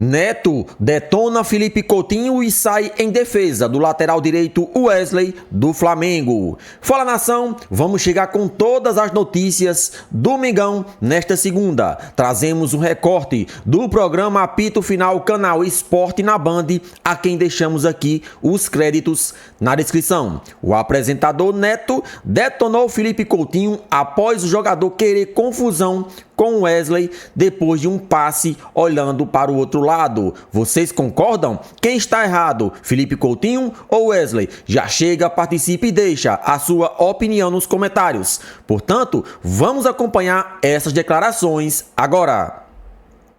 Neto detona Felipe Coutinho e sai em defesa do lateral direito Wesley do Flamengo. Fala, nação, vamos chegar com todas as notícias do Mengão nesta segunda. Trazemos um recorte do programa Apito Final, canal Esporte na Band, a quem deixamos aqui os créditos na descrição. O apresentador Neto detonou Felipe Coutinho após o jogador querer confusão com Wesley depois de um passe olhando para o outro lado. Vocês concordam? Quem está errado, Felipe Coutinho ou Wesley? Já chega, participe e deixa a sua opinião nos comentários. Portanto, vamos acompanhar essas declarações agora.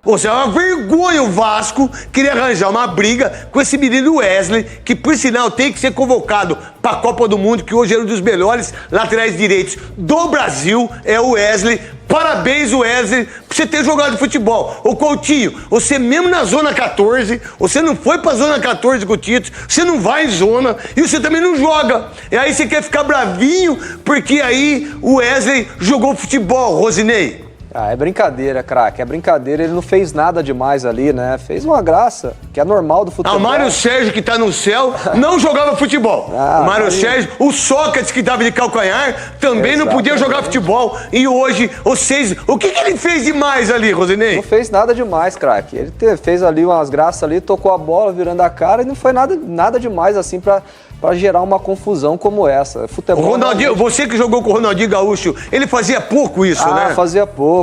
Você é uma vergonha, o Vasco queria arranjar uma briga com esse menino Wesley, que por sinal tem que ser convocado para a Copa do Mundo, que hoje é um dos melhores laterais direitos do Brasil, é o Wesley. Parabéns, Wesley, por você ter jogado futebol. Ô Coutinho, você mesmo na Zona 14, você não foi pra Zona 14 com o Tito, você não vai em zona e você também não joga. E aí você quer ficar bravinho porque aí o Wesley jogou futebol, Rosinei. É brincadeira, craque, é brincadeira. Ele não fez nada demais ali, né? Fez uma graça, que é normal do futebol. O Mário Sérgio, que tá no céu, não jogava futebol. O Mário Sérgio, o Sócrates, que tava de calcanhar, também não podia jogar futebol. E hoje, vocês... O que ele fez demais ali, Rosinei? Não fez nada demais, craque. Ele fez ali umas graças ali, tocou a bola, virando a cara, e não foi nada demais assim pra gerar uma confusão como essa. Futebol. O Ronaldinho, você que jogou com o Ronaldinho Gaúcho, ele fazia pouco isso, né? Fazia pouco.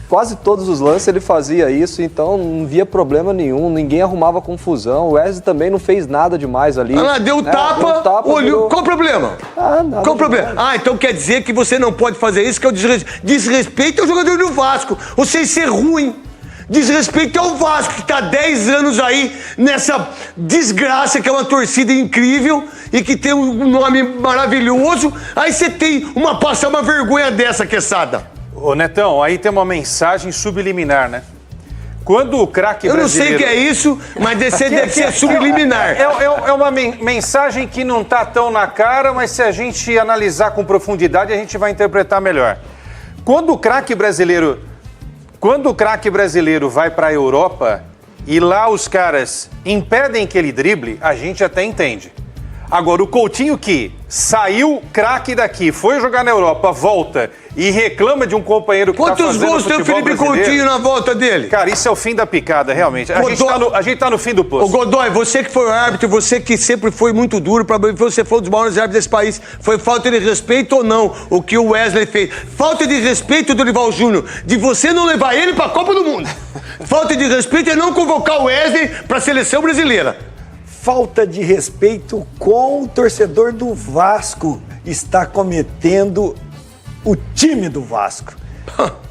Quase todos os lances ele fazia isso, então não via problema nenhum, ninguém arrumava confusão. O Wesley também não fez nada demais ali. Deu tapa, olhou. Qual o problema? Qual o problema? Então quer dizer que você não pode fazer isso, que é o desrespeito ao jogador do Vasco. Você ser ruim. Desrespeito ao Vasco, que está 10 anos aí nessa desgraça, que é uma torcida incrível e que tem um nome maravilhoso. Aí você tem passar uma vergonha dessa, Queçada. Ô Netão, aí tem uma mensagem subliminar, né? Quando o craque brasileiro... Eu não sei o que é isso, mas deve ser subliminar. É uma mensagem que não tá tão na cara, mas se a gente analisar com profundidade, a gente vai interpretar melhor. Quando o craque brasileiro vai para a Europa e lá os caras impedem que ele drible, a gente até entende. Agora, o Coutinho que saiu craque daqui, foi jogar na Europa, volta e reclama de um companheiro que tá fazendo futebol brasileiro. Quantos gols tem o Felipe Coutinho na volta dele? Cara, isso é o fim da picada, realmente. A gente tá no fim do poço. Ô Godoy, você que foi o árbitro, você que sempre foi muito duro, você foi um dos maiores árbitros desse país, foi falta de respeito ou não o que o Wesley fez? Falta de respeito do Dorival Júnior, de você não levar ele pra Copa do Mundo. Falta de respeito é não convocar o Wesley pra seleção brasileira. Falta de respeito com o torcedor do Vasco está cometendo o time do Vasco.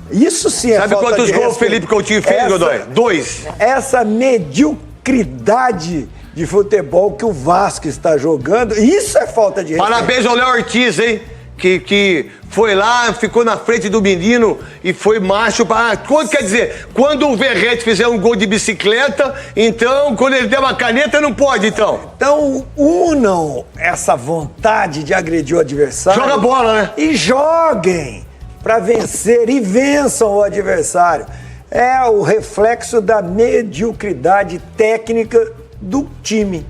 Isso sim é Sabe falta de respeito. Sabe quantos gols o Felipe Coutinho fez, Godoy? 2. Essa mediocridade de futebol que o Vasco está jogando, isso é falta de respeito. Parabéns ao Léo Ortiz, hein? Que foi lá, ficou na frente do menino e foi macho para... Quer dizer, quando o Verrete fizer um gol de bicicleta, então, quando ele der uma caneta, não pode, então. Então, unam essa vontade de agredir o adversário. Joga bola, né? E joguem para vencer e vençam o adversário. É o reflexo da mediocridade técnica do time.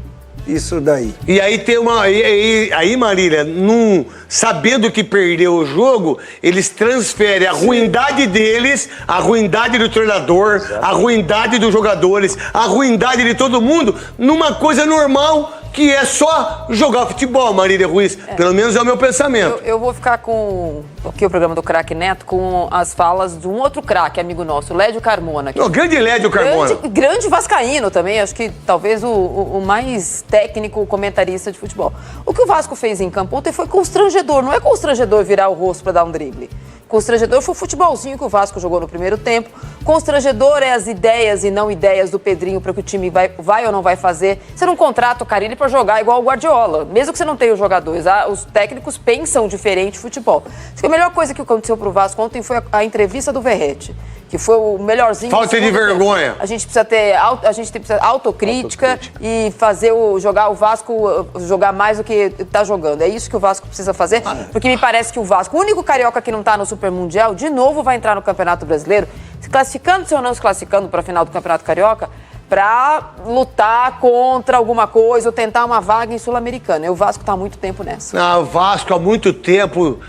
Isso daí. E aí tem aí, Marília, sabendo que perdeu o jogo, eles transferem a ruindade deles, a ruindade do treinador, a ruindade dos jogadores, a ruindade de todo mundo, numa coisa normal, que é só jogar futebol, Marília Ruiz. Pelo menos é o meu pensamento. Eu vou ficar com aqui o programa do craque Neto, com as falas de um outro craque, amigo nosso, Lédio Carmona. O grande Lédio Carmona. Grande vascaíno também, acho que talvez o mais técnico comentarista de futebol. O que o Vasco fez em campo ontem foi constrangedor. Não é constrangedor virar o rosto para dar um drible. Constrangedor foi o futebolzinho que o Vasco jogou no primeiro tempo. Constrangedor é as ideias e não ideias do Pedrinho para que o time vai ou não vai fazer. Você não contrata o Carille para jogar igual o Guardiola. Mesmo que você não tenha os jogadores, os técnicos pensam diferente futebol. Acho que a melhor coisa que aconteceu pro Vasco ontem foi a entrevista do Verrete, que foi o melhorzinho. Falta de vergonha. Tempo. A gente precisa ter autocrítica e fazer jogar o Vasco jogar mais do que está jogando. É isso que o Vasco precisa fazer, porque me parece que o Vasco, o único carioca que não está no Super Mundial, de novo vai entrar no Campeonato Brasileiro. classificando-se ou não se classificando para a final do Campeonato Carioca, para lutar contra alguma coisa ou tentar uma vaga em Sul-Americana. E o Vasco está há muito tempo nessa. Não, o Vasco há muito tempo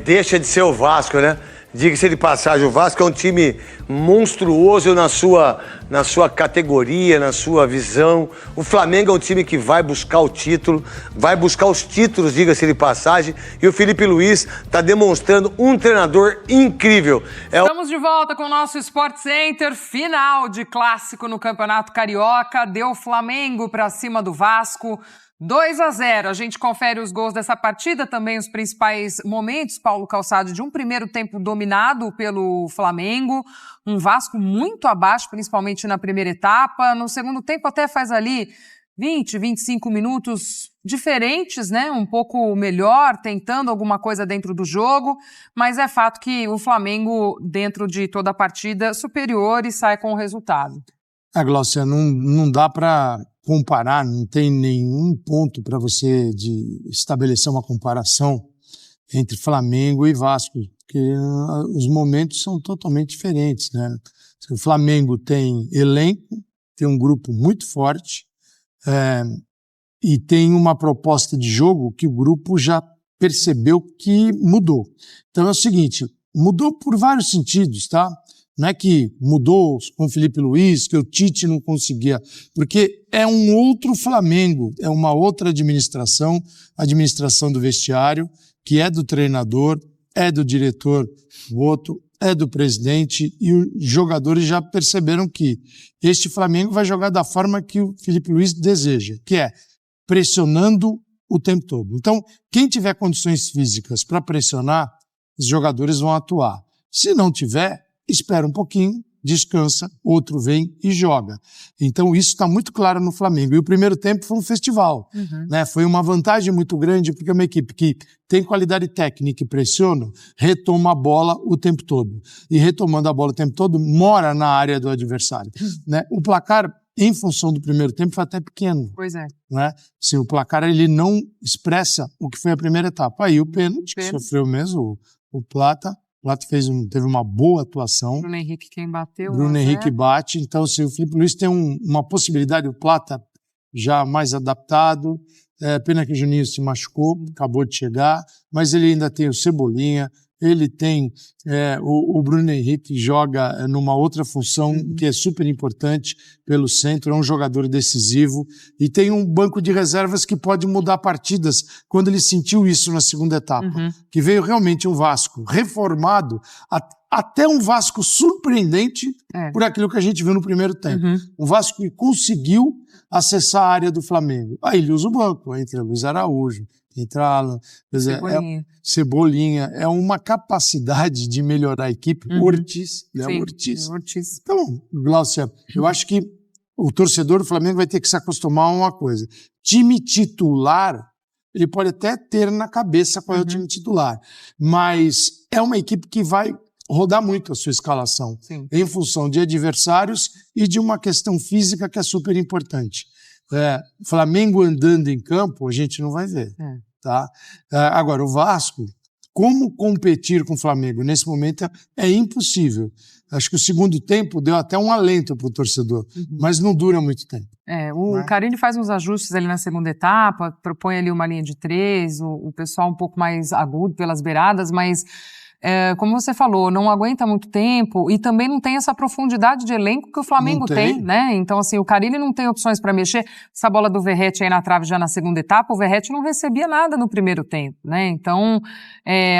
deixa de ser o Vasco, né? Diga-se de passagem, o Vasco é um time monstruoso na sua categoria, na sua visão. O Flamengo é um time que vai buscar o título, vai buscar os títulos, diga-se de passagem. E o Felipe Luiz está demonstrando um treinador incrível. Estamos de volta com o nosso Sport Center. Final de clássico no Campeonato Carioca. Deu Flamengo para cima do Vasco. 2-0, a gente confere os gols dessa partida, também os principais momentos, Paulo Calçado, de um primeiro tempo dominado pelo Flamengo, um Vasco muito abaixo, principalmente na primeira etapa, no segundo tempo até faz ali 20, 25 minutos diferentes, né, um pouco melhor, tentando alguma coisa dentro do jogo, mas é fato que o Flamengo, dentro de toda a partida, superior e sai com o resultado. Glaucia, não dá para comparar, não tem nenhum ponto para você estabelecer uma comparação entre Flamengo e Vasco, porque os momentos são totalmente diferentes, né? O Flamengo tem elenco, tem um grupo muito forte e tem uma proposta de jogo que o grupo já percebeu que mudou. Então é o seguinte, mudou por vários sentidos, tá? Não é que mudou com o Felipe Luiz, que o Tite não conseguia, porque é um outro Flamengo, é uma outra administração, a administração do vestiário, que é do treinador, é do diretor Voto, é do presidente, e os jogadores já perceberam que este Flamengo vai jogar da forma que o Felipe Luiz deseja, que é pressionando o tempo todo. Então, quem tiver condições físicas para pressionar, os jogadores vão atuar. Se não tiver, espera um pouquinho, descansa, outro vem e joga. Então isso está muito claro no Flamengo. E o primeiro tempo foi um festival. Né? Foi uma vantagem muito grande, porque é uma equipe que tem qualidade técnica e pressiona, retoma a bola o tempo todo. E retomando a bola o tempo todo, mora na área do adversário. Né? O placar, em função do primeiro tempo, foi até pequeno. Pois é. Né? Se o placar ele não expressa o que foi a primeira etapa. Aí o pênalti, que sofreu mesmo o Plata. O Plata teve uma boa atuação. Bruno Henrique quem bateu. Bruno Henrique bate. Então, se o Felipe Luiz tem uma possibilidade, o Plata já mais adaptado. Pena que o Juninho se machucou, acabou de chegar. Mas ele ainda tem o Cebolinha. Ele tem o Bruno Henrique, joga numa outra função que é super importante pelo centro, é um jogador decisivo e tem um banco de reservas que pode mudar partidas quando ele sentiu isso na segunda etapa, que veio realmente um Vasco reformado, até um Vasco surpreendente por aquilo que a gente viu no primeiro tempo. Um Vasco que conseguiu acessar a área do Flamengo. Aí ele usa o banco, entra Luiz Araújo, entra Alan, Cebolinha. É uma capacidade de melhorar a equipe. Ortiz, né? Ortiz. Então, Glaucia, eu acho que o torcedor do Flamengo vai ter que se acostumar a uma coisa. Time titular, ele pode até ter na cabeça qual é o time titular, mas é uma equipe que vai rodar muito a sua escalação, em função de adversários e de uma questão física que é super importante. Flamengo andando em campo, a gente não vai ver. Tá? Agora, o Vasco, como competir com o Flamengo nesse momento é impossível. Acho que o segundo tempo deu até um alento para o torcedor, mas não dura muito tempo. O Carille faz uns ajustes ali na segunda etapa, propõe ali uma linha de 3, o pessoal um pouco mais agudo pelas beiradas, mas como você falou, não aguenta muito tempo e também não tem essa profundidade de elenco que o Flamengo tem, né? Então, assim, o Carille não tem opções para mexer. Essa bola do Verratti aí na trave já na segunda etapa, o Verratti não recebia nada no primeiro tempo, né? Então,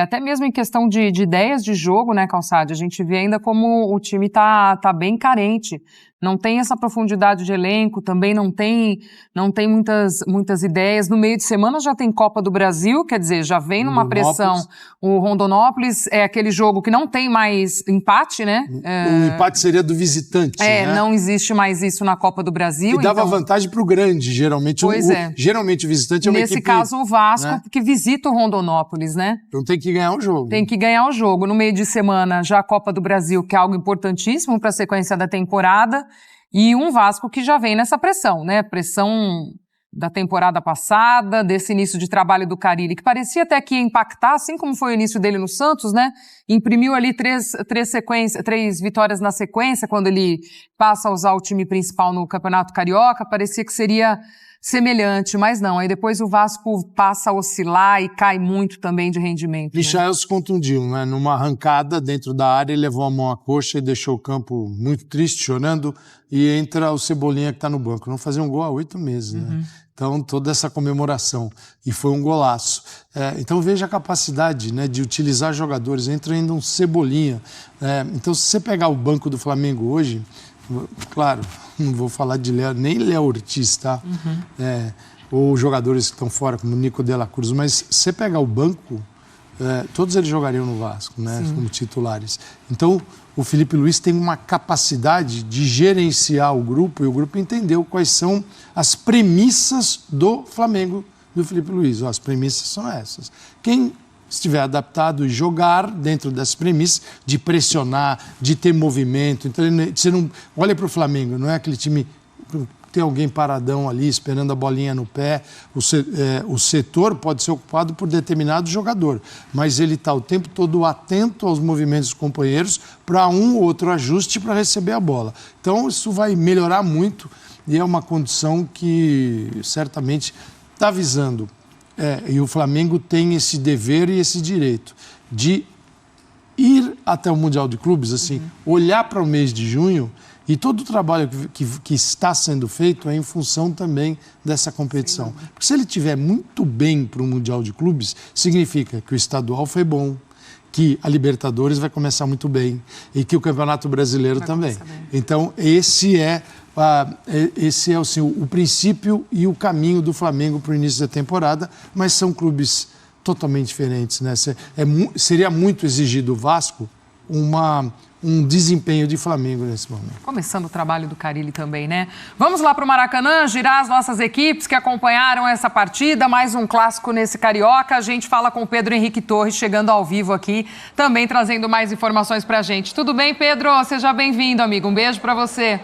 até mesmo em questão de ideias de jogo, né, Calçade, a gente vê ainda como o time tá bem carente. Não tem essa profundidade de elenco, também não tem muitas ideias. No meio de semana já tem Copa do Brasil, quer dizer, já vem numa pressão. O Rondonópolis é aquele jogo que não tem mais empate, né? O empate seria do visitante, né? Não existe mais isso na Copa do Brasil. E dava vantagem para o grande, geralmente. Geralmente o visitante é uma equipe... Nesse caso, o Vasco, que visita o Rondonópolis, né? Então tem que ganhar o jogo. Tem que ganhar o jogo. No meio de semana, já a Copa do Brasil, que é algo importantíssimo para a sequência da temporada. E um Vasco que já vem nessa pressão, né? Pressão da temporada passada, desse início de trabalho do Carille, que parecia até que ia impactar, assim como foi o início dele no Santos, né? Imprimiu ali três vitórias na sequência, quando ele passa a usar o time principal no Campeonato Carioca, parecia que seria semelhante, mas não. Aí depois o Vasco passa a oscilar e cai muito também de rendimento. Michael se contundiu, né? Numa arrancada dentro da área, ele levou a mão à coxa e deixou o campo muito triste, chorando, e entra o Cebolinha que está no banco. Não fazia um gol há 8 meses, né? Então, toda essa comemoração. E foi um golaço. Então, veja a capacidade, né, de utilizar jogadores. Entra ainda um Cebolinha. Então, se você pegar o banco do Flamengo hoje, claro, não vou falar de nem Léo Ortiz, tá? Ou jogadores que estão fora, como Nico de la Cruz, mas se você pegar o banco, todos eles jogariam no Vasco, né, como titulares. Então, o Felipe Luiz tem uma capacidade de gerenciar o grupo, e o grupo entendeu quais são as premissas do Flamengo, do Felipe Luiz. As premissas são essas. Quem estiver adaptado e jogar dentro das premissas de pressionar, de ter movimento. Então, você não olha para o Flamengo, não é aquele time tem alguém paradão ali esperando a bolinha no pé. O setor pode ser ocupado por determinado jogador, mas ele está o tempo todo atento aos movimentos dos companheiros para um ou outro ajuste para receber a bola. Então isso vai melhorar muito e é uma condição que certamente está visando. E o Flamengo tem esse dever e esse direito de ir até o Mundial de Clubes, assim, olhar para o mês de junho. E todo o trabalho que está sendo feito é em função também dessa competição. Porque se ele estiver muito bem para o Mundial de Clubes, significa que o estadual foi bom, que a Libertadores vai começar muito bem e que o Campeonato Brasileiro também. Então, esse é assim, o princípio e o caminho do Flamengo para o início da temporada, mas são clubes totalmente diferentes, né? Seria muito exigir do Vasco um desempenho de Flamengo nesse momento. Começando o trabalho do Carille também, né? Vamos lá para o Maracanã, girar as nossas equipes que acompanharam essa partida, mais um clássico nesse Carioca. A gente fala com o Pedro Henrique Torres, chegando ao vivo aqui, também trazendo mais informações para a gente. Tudo bem, Pedro? Seja bem-vindo, amigo. Um beijo para você.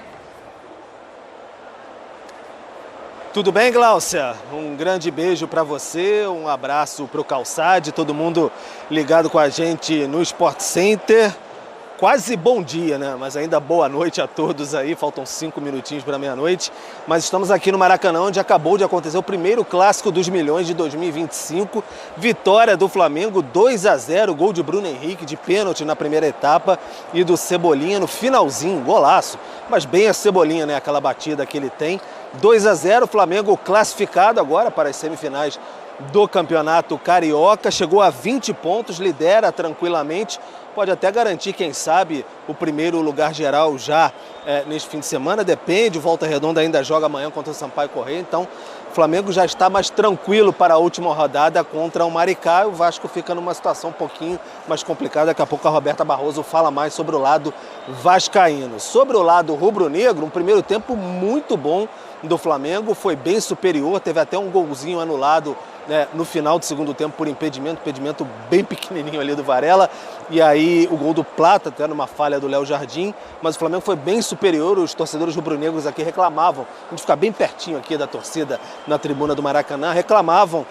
Tudo bem, Gláucia? Um grande beijo para você, um abraço para o Calçade, todo mundo ligado com a gente no Sport Center. Quase bom dia, né? Mas ainda boa noite a todos aí, faltam 5 minutinhos para meia-noite. Mas estamos aqui no Maracanã, onde acabou de acontecer o primeiro Clássico dos Milhões de 2025. Vitória do Flamengo, 2-0, gol de Bruno Henrique, de pênalti na primeira etapa e do Cebolinha no finalzinho, golaço. Mas bem a Cebolinha, né? Aquela batida que ele tem. 2-0, Flamengo classificado agora para as semifinais do Campeonato Carioca. Chegou a 20 pontos, lidera tranquilamente. Pode até garantir, quem sabe, o primeiro lugar geral já neste fim de semana. Depende, o Volta Redonda ainda joga amanhã contra o Sampaio Corrêa. Então, o Flamengo já está mais tranquilo para a última rodada contra o Maricá. O Vasco fica numa situação um pouquinho mais complicada. Daqui a pouco a Roberta Barroso fala mais sobre o lado vascaíno. Sobre o lado rubro-negro, um primeiro tempo muito bom do Flamengo. Foi bem superior, teve até um golzinho anulado no final do segundo tempo por impedimento bem pequenininho ali do Varela, e aí o gol do Plata, até numa falha do Léo Jardim, mas o Flamengo foi bem superior. Os torcedores rubro-negros aqui reclamavam, a gente fica bem pertinho aqui da torcida na tribuna do Maracanã, reclamavam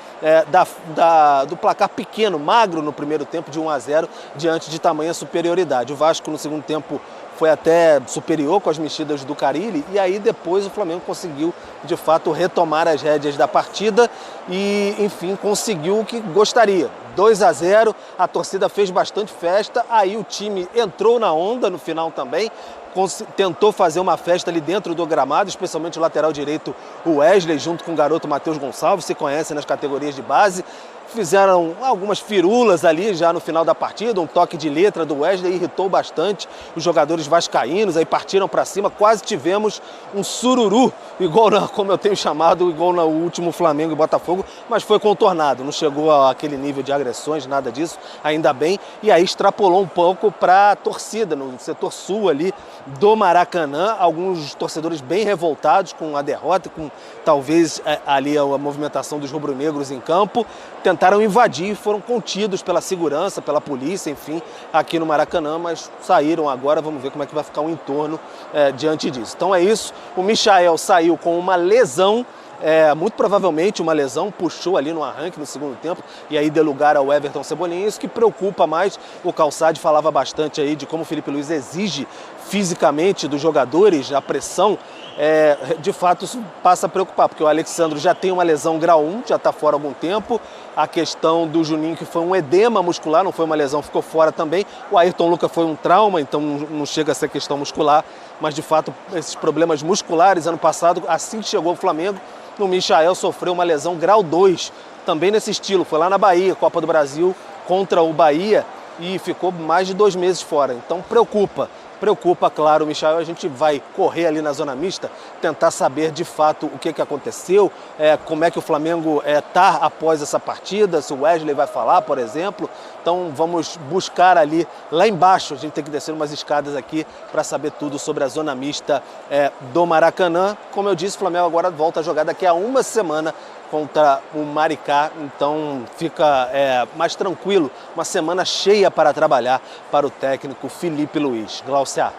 do placar pequeno, magro no primeiro tempo de 1-0, diante de tamanha superioridade. O Vasco no segundo tempo foi até superior com as mexidas do Carille, e aí depois o Flamengo conseguiu, de fato, retomar as rédeas da partida e, enfim, conseguiu o que gostaria. 2-0, a torcida fez bastante festa, aí o time entrou na onda no final também, tentou fazer uma festa ali dentro do gramado, especialmente o lateral direito, o Wesley, junto com o garoto Matheus Gonçalves, se conhecem nas categorias de base. Fizeram algumas firulas ali já no final da partida, um toque de letra do Wesley irritou bastante os jogadores vascaínos, aí partiram para cima, quase tivemos um sururu, como eu tenho chamado, igual no último Flamengo e Botafogo, mas foi contornado, não chegou àquele nível de agressões, nada disso, ainda bem, e aí extrapolou um pouco para a torcida, no setor sul ali do Maracanã, alguns torcedores bem revoltados com a derrota, com talvez ali a movimentação dos rubro-negros em campo, tentaram invadir e foram contidos pela segurança, pela polícia, enfim, aqui no Maracanã, mas saíram agora, vamos ver como é que vai ficar o entorno diante disso. Então é isso, o Michael saiu com uma lesão muito provavelmente uma lesão puxou ali no arranque no segundo tempo e aí deu lugar ao Everton Cebolinha. Isso que preocupa mais. O Calçade falava bastante aí de como o Felipe Luiz exige fisicamente dos jogadores, a pressão. De fato isso passa a preocupar, porque o Alexandro já tem uma lesão grau 1, já está fora há algum tempo. A questão do Juninho, que foi um edema muscular, não foi uma lesão, ficou fora também. O Ayrton Lucas foi um trauma, então não chega a ser questão muscular, mas de fato esses problemas musculares, ano passado, assim que chegou o Flamengo, o Michael sofreu uma lesão grau 2, também nesse estilo, foi lá na Bahia, Copa do Brasil contra o Bahia, e ficou mais de 2 meses fora, então preocupa, claro, o Michael. A gente vai correr ali na zona mista, tentar saber de fato o que aconteceu, como é que o Flamengo está após essa partida, se o Wesley vai falar, por exemplo. Então vamos buscar ali, lá embaixo, a gente tem que descer umas escadas aqui para saber tudo sobre a zona mista do Maracanã. Como eu disse, o Flamengo agora volta a jogar daqui a uma semana contra o Maricá, então fica mais tranquilo, uma semana cheia para trabalhar para o técnico Felipe Luiz. Glaucia.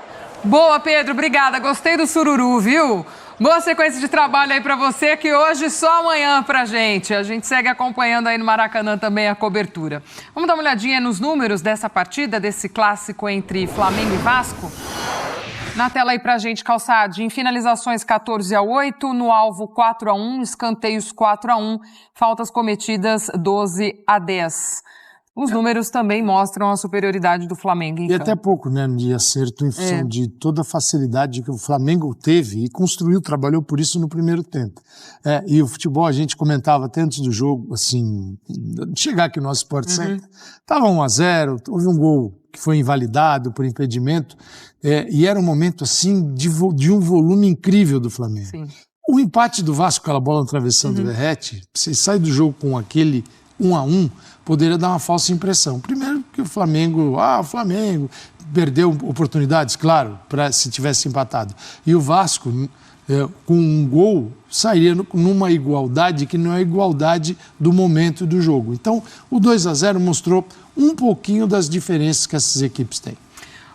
Boa, Pedro, obrigada, gostei do sururu, viu? Boa sequência de trabalho aí para você, que hoje só amanhã pra gente. A gente segue acompanhando aí no Maracanã também a cobertura. Vamos dar uma olhadinha nos números dessa partida, desse clássico entre Flamengo e Vasco? Na tela aí pra gente, Calçade, em finalizações 14-8, no alvo 4-1, escanteios 4-1, faltas cometidas 12-10. Os números também mostram a superioridade do Flamengo em campo. Até pouco, né, de acerto em função de toda a facilidade que o Flamengo teve e construiu, trabalhou por isso no primeiro tempo. E o futebol, a gente comentava até antes do jogo, assim, de chegar aqui no nosso Sport Center, estava 1-0, houve um gol que foi invalidado por impedimento, e era um momento, assim, de um volume incrível do Flamengo. Sim. O empate do Vasco, aquela bola atravessando o Verratti, você sai do jogo com aquele 1-1, poderia dar uma falsa impressão. Primeiro que o Flamengo perdeu oportunidades, claro, se tivesse empatado. E o Vasco, com um gol, sairia numa igualdade que não é a igualdade do momento do jogo. Então, o 2-0 mostrou um pouquinho das diferenças que essas equipes têm.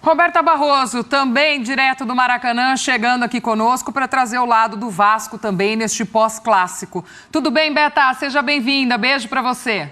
Roberta Barroso, também direto do Maracanã, chegando aqui conosco para trazer o lado do Vasco também neste pós-clássico. Tudo bem, Beta? Seja bem-vinda. Beijo para você.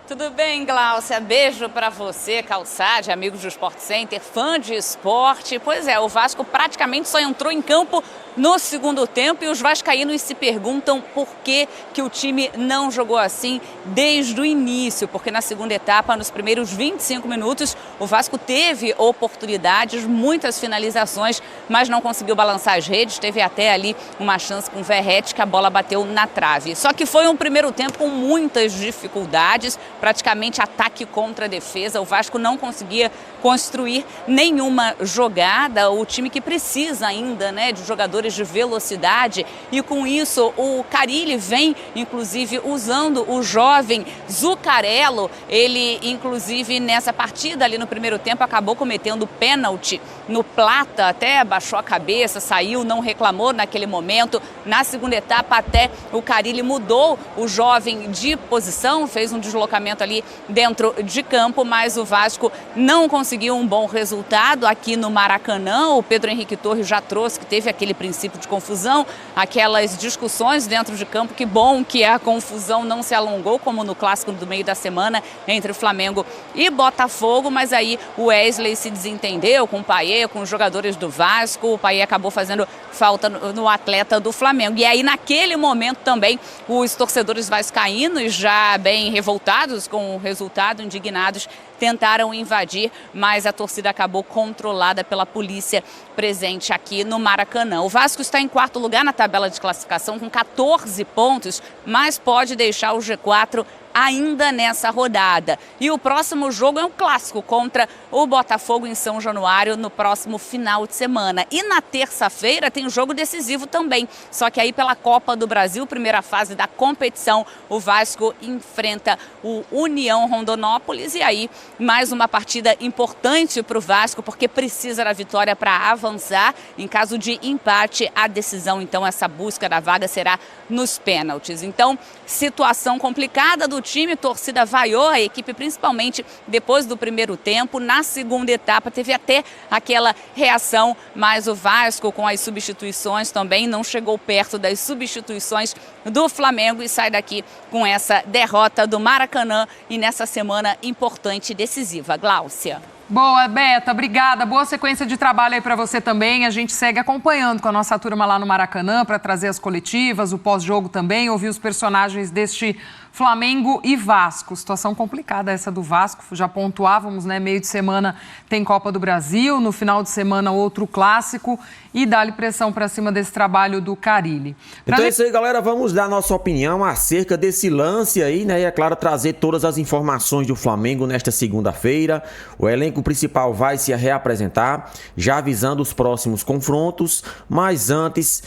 Tudo bem, Glaucia? Beijo para você, Calçade, amigos do Sport Center, fã de esporte. Pois é, o Vasco praticamente só entrou em campo no segundo tempo e os vascaínos se perguntam por que o time não jogou assim desde o início, porque na segunda etapa, nos primeiros 25 minutos, o Vasco teve oportunidades, muitas finalizações, mas não conseguiu balançar as redes, teve até ali uma chance com o Verratti que a bola bateu na trave. Só que foi um primeiro tempo com muitas dificuldades, praticamente ataque contra defesa, o Vasco não conseguia construir nenhuma jogada, o time que precisa ainda, né, de jogadores de velocidade, e com isso o Carille vem inclusive usando o jovem Zuccarello. Ele inclusive nessa partida ali no primeiro tempo acabou cometendo pênalti no Plata, até baixou a cabeça, saiu, não reclamou naquele momento. Na segunda etapa até o Carille mudou o jovem de posição, fez um deslocamento ali dentro de campo, mas o Vasco não conseguiu um bom resultado aqui no Maracanã. O Pedro Henrique Torres já trouxe que teve aquele princípio de confusão, aquelas discussões dentro de campo. Que bom que a confusão não se alongou, como no clássico do meio da semana entre Flamengo e Botafogo, mas aí o Wesley se desentendeu com o Payet, com os jogadores do Vasco. O Payet acabou fazendo falta no atleta do Flamengo. E aí naquele momento também os torcedores vascaínos, já bem revoltados com o resultado, indignados, tentaram invadir, mas a torcida acabou controlada pela polícia presente aqui no Maracanã. O Vasco está em quarto lugar na tabela de classificação com 14 pontos, mas pode deixar o G4 ainda nessa rodada. E o próximo jogo é um clássico contra o Botafogo em São Januário no próximo final de semana. E na terça-feira tem um jogo decisivo também, só que aí pela Copa do Brasil, primeira fase da competição, o Vasco enfrenta o União Rondonópolis, e aí mais uma partida importante para o Vasco, porque precisa da vitória para avançar. Em caso de empate, a decisão, então essa busca da vaga será nos pênaltis. Então, situação complicada do do time, torcida vaiou a equipe, principalmente depois do primeiro tempo. Na segunda etapa teve até aquela reação, mas o Vasco com as substituições também não chegou perto das substituições do Flamengo e sai daqui com essa derrota do Maracanã e nessa semana importante e decisiva. Gláucia. Boa, Beta, obrigada. Boa sequência de trabalho aí para você também. A gente segue acompanhando com a nossa turma lá no Maracanã para trazer as coletivas, o pós-jogo também, ouvir os personagens deste Flamengo e Vasco. Situação complicada essa do Vasco, já pontuávamos, né? Meio de semana tem Copa do Brasil, no final de semana outro clássico e dá-lhe pressão para cima desse trabalho do Carille. Então é isso aí, galera. Vamos dar nossa opinião acerca desse lance aí, né? E é claro, trazer todas as informações do Flamengo nesta segunda-feira. O elenco principal vai se reapresentar, já avisando os próximos confrontos, mas antes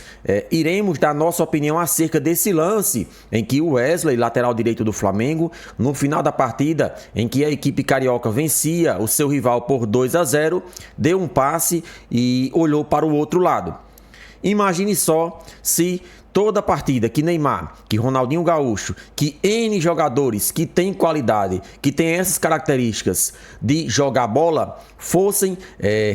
iremos dar nossa opinião acerca desse lance em que o Wesley, lateral direito do Flamengo, no final da partida em que a equipe carioca vencia o seu rival por 2-0, deu um passe e olhou para o outro lado. Imagine só se toda partida que Neymar, que Ronaldinho Gaúcho, que N jogadores que têm qualidade, que têm essas características de jogar bola, fossem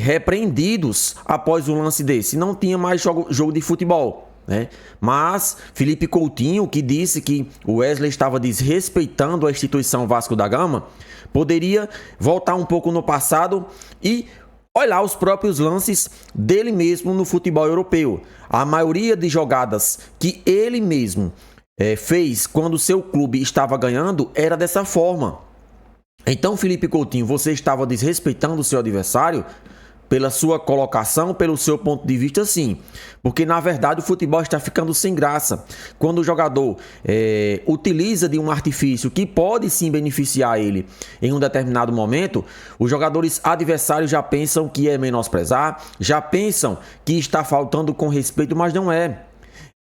repreendidos após um lance desse. Não tinha mais jogo de futebol. Né? Mas Felipe Coutinho, que disse que o Wesley estava desrespeitando a instituição Vasco da Gama, poderia voltar um pouco no passado e olhar os próprios lances dele mesmo no futebol europeu. A maioria de jogadas que ele mesmo fez quando seu clube estava ganhando era dessa forma. Então, Felipe Coutinho, você estava desrespeitando o seu adversário pela sua colocação, pelo seu ponto de vista, sim. Porque, na verdade, o futebol está ficando sem graça. Quando o jogador utiliza de um artifício que pode, sim, beneficiar ele em um determinado momento, os jogadores adversários já pensam que é menosprezar, já pensam que está faltando com respeito, mas não é.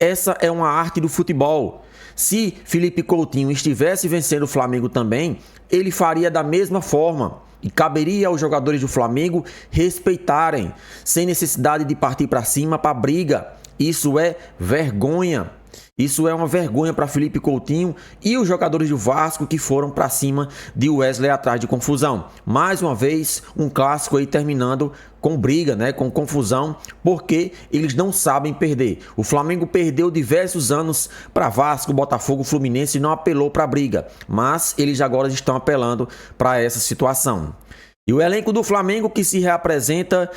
Essa é uma arte do futebol. Se Felipe Coutinho estivesse vencendo o Flamengo também, ele faria da mesma forma. E caberia aos jogadores do Flamengo respeitarem, sem necessidade de partir para cima, para briga. Isso é vergonha. Isso é uma vergonha para Felipe Coutinho e os jogadores do Vasco que foram para cima de Wesley atrás de confusão. Mais uma vez, um clássico aí terminando com briga, né? Com confusão, porque eles não sabem perder. O Flamengo perdeu diversos anos para Vasco, Botafogo, Fluminense e não apelou para briga. Mas eles agora estão apelando para essa situação. E o elenco do Flamengo que se reapresenta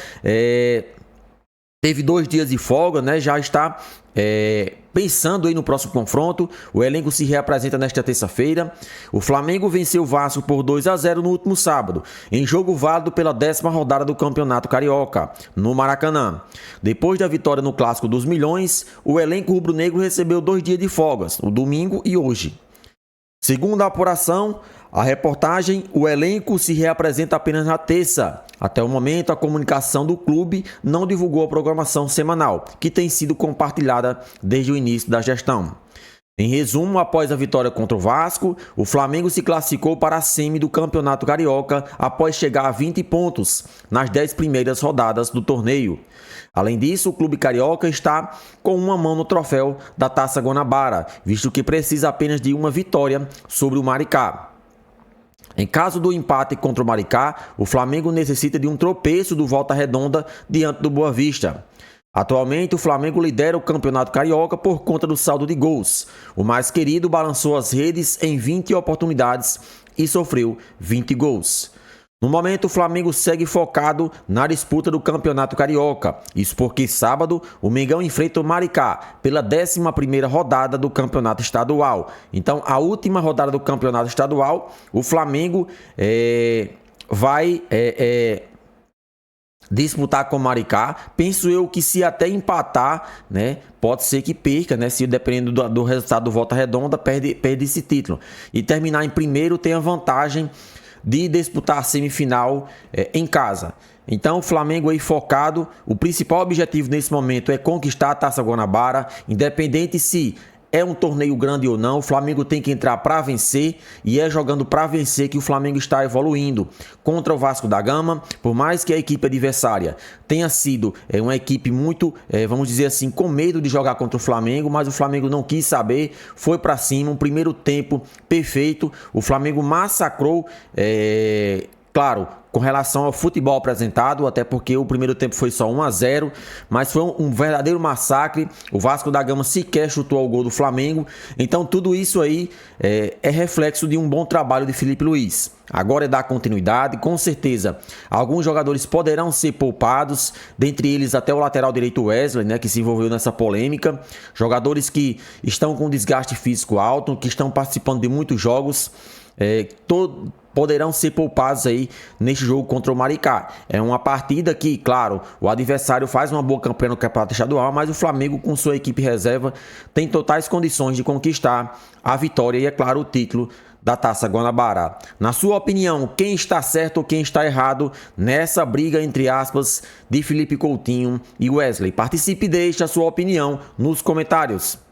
teve 2 dias de folga, né? Já está pensando aí no próximo confronto. O elenco se reapresenta nesta terça-feira. O Flamengo venceu o Vasco por 2-0 no último sábado, em jogo válido pela 10ª rodada do Campeonato Carioca, no Maracanã. Depois da vitória no Clássico dos Milhões, o elenco rubro-negro recebeu 2 dias de folgas, no domingo e hoje. Segundo a apuração, a reportagem, o elenco se reapresenta apenas na terça. Até o momento, a comunicação do clube não divulgou a programação semanal, que tem sido compartilhada desde o início da gestão. Em resumo, após a vitória contra o Vasco, o Flamengo se classificou para a semi do Campeonato Carioca após chegar a 20 pontos nas 10 primeiras rodadas do torneio. Além disso, o clube carioca está com uma mão no troféu da Taça Guanabara, visto que precisa apenas de uma vitória sobre o Maricá. Em caso do empate contra o Maricá, o Flamengo necessita de um tropeço do Volta Redonda diante do Boa Vista. Atualmente, o Flamengo lidera o Campeonato Carioca por conta do saldo de gols. O mais querido balançou as redes em 20 oportunidades e sofreu 20 gols. No momento, o Flamengo segue focado na disputa do Campeonato Carioca. Isso porque sábado, o Mengão enfrenta o Maricá pela 11ª rodada do Campeonato Estadual. Então, a última rodada do Campeonato Estadual, o Flamengo vai disputar com o Maricá. Penso eu que se até empatar, né, pode ser que perca, né, se dependendo do resultado do Volta Redonda, perde esse título. E terminar em primeiro tem a vantagem de disputar a semifinal em casa. Então o Flamengo aí focado, o principal objetivo nesse momento é conquistar a Taça Guanabara, independente se é um torneio grande ou não, o Flamengo tem que entrar para vencer e é jogando para vencer que o Flamengo está evoluindo. Contra o Vasco da Gama, por mais que a equipe adversária tenha sido uma equipe muito, vamos dizer assim, com medo de jogar contra o Flamengo, mas o Flamengo não quis saber, foi para cima, um primeiro tempo perfeito, o Flamengo massacrou, claro, com relação ao futebol apresentado, até porque o primeiro tempo foi só 1-0, mas foi um verdadeiro massacre. O Vasco da Gama sequer chutou ao gol do Flamengo. Então tudo isso aí é reflexo de um bom trabalho de Felipe Luiz. Agora é dar continuidade, com certeza alguns jogadores poderão ser poupados, dentre eles até o lateral direito Wesley, né, que se envolveu nessa polêmica. Jogadores que estão com desgaste físico alto, que estão participando de muitos jogos, poderão ser poupados aí neste jogo contra o Maricá. É uma partida que, claro, o adversário faz uma boa campanha no Campeonato Estadual, mas o Flamengo, com sua equipe reserva, tem totais condições de conquistar a vitória e, é claro, o título da Taça Guanabara. Na sua opinião, quem está certo ou quem está errado nessa briga, entre aspas, de Felipe Coutinho e Wesley? Participe e deixe a sua opinião nos comentários.